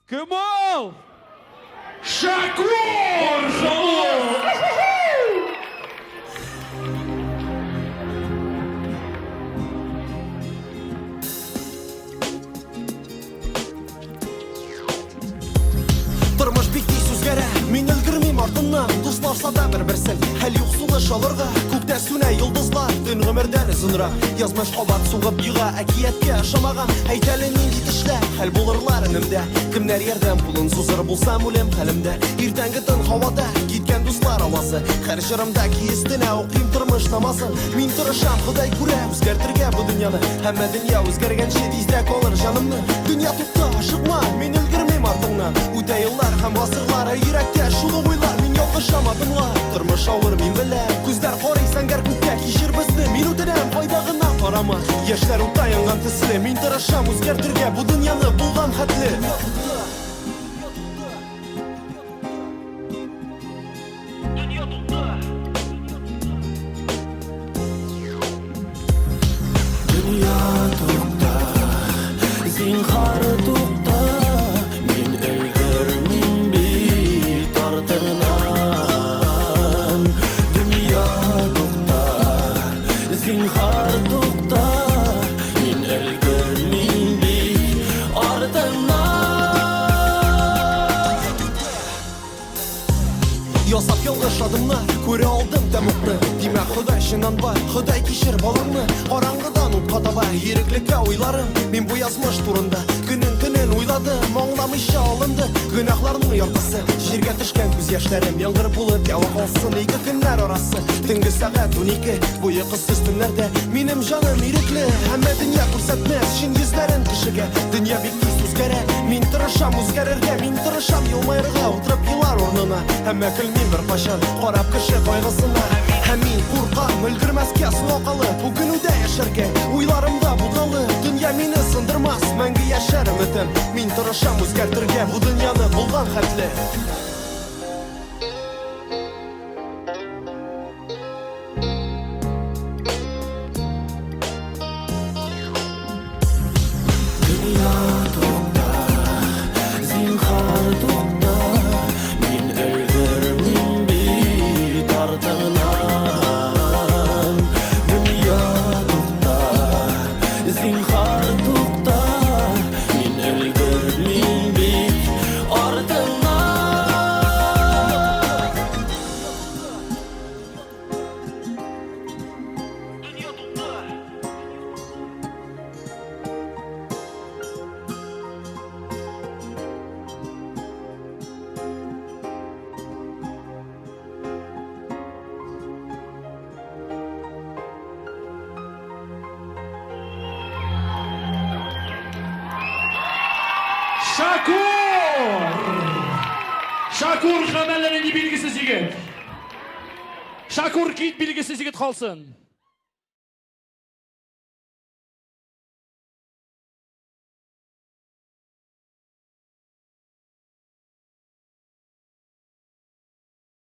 Кім ол? Шакур! Тұрмыш бектей сөзгәрі, мен үлгірмейм артынан. Тусларса да бір-бірсін, әл юқсулы шалырға. Көкте сүне йылдызлар, түн ғымырдан ізінра. Язмыш қабат суғып иға, әкиетке ашамаған. Әйтәлі ненді тішлі, әл болырлар інімді. Кімдер ерден пулын сузыр болсам өлем қалімді. Иртәнгі түн хавада, кеткен дуслар аласы. Қәр жырымда кейістіне оқим тұрмыш намасын. Мен тұрышам, құдай күрә, өзгертірге бұл дүнияны. Әмі дүния өзгергенше дейздек олыр жанымны. Дүния тұтта, ашықма, мен үлгірмейм артыңнан. Үтә йыллар һәм ғасырлар, йөрәктә шулы ойлар. Мен ялғышамадымла, тұрмыш ауыр мен білем. Күздер қорый сәңгәр күккә кешір бізді. Мен өтінем, пайдағына қарама. Яшьләр ұтайынған төсле, мен тұрышам өзгертірге бұл дүнияны болған хәтле. Dünya to'xta, zinhar to'xta, men ilgirmin bit ortiqdan. Dünya to'xta, zinhar to'xta, men ilgirmin bit ortiqdan. Yasap yoldaş adımlar, көре алдым тәмуқны. Демәк Құдай шыннан бар, Құдай кешір балаңны. Қараңғыдан ұтқа таба, еріклікке ойларым. Мен бұл язмыш турында, күнін ойладым. Аңламыйша алынды, гүнәхларның яртысы. Жерге түшкен күз яшьләрем, яңғыр болып ява қалсын. Екі күннәр арасы, түнгі сағат 12. Бойы қыссыз түнләрдә, минем жаным ирекле. Әмі дүния күрсәтмәс, шын йөзләрен кішіге. Дүния бик тиз үзгәрә, мин тырышам үзгәрергә. Мин тырышам елмайырға, отырып елар орнына. Әмі күлмин бір қашан, қарап кіші қайғысына. Әмин қурқам, үлгірмәске суақалы. Бүгін үдә яшәргә, уйларымда бұдалы. Дүния мені сындырмас, мәңгі яшәр үмітім. Мин тырышам үзгәртергә, бұл дүнияны болған хәтле. Dünya to'xta, zinhar to'xta, men ilgirmin bit ortiqdan. Dünya to'xta, zinhar to'xta, men ilgirmin bit ortiqdan. Шакур xəbərlərinin bilgisiz yigit. Şakur kit bilgisiz yigit qalsın.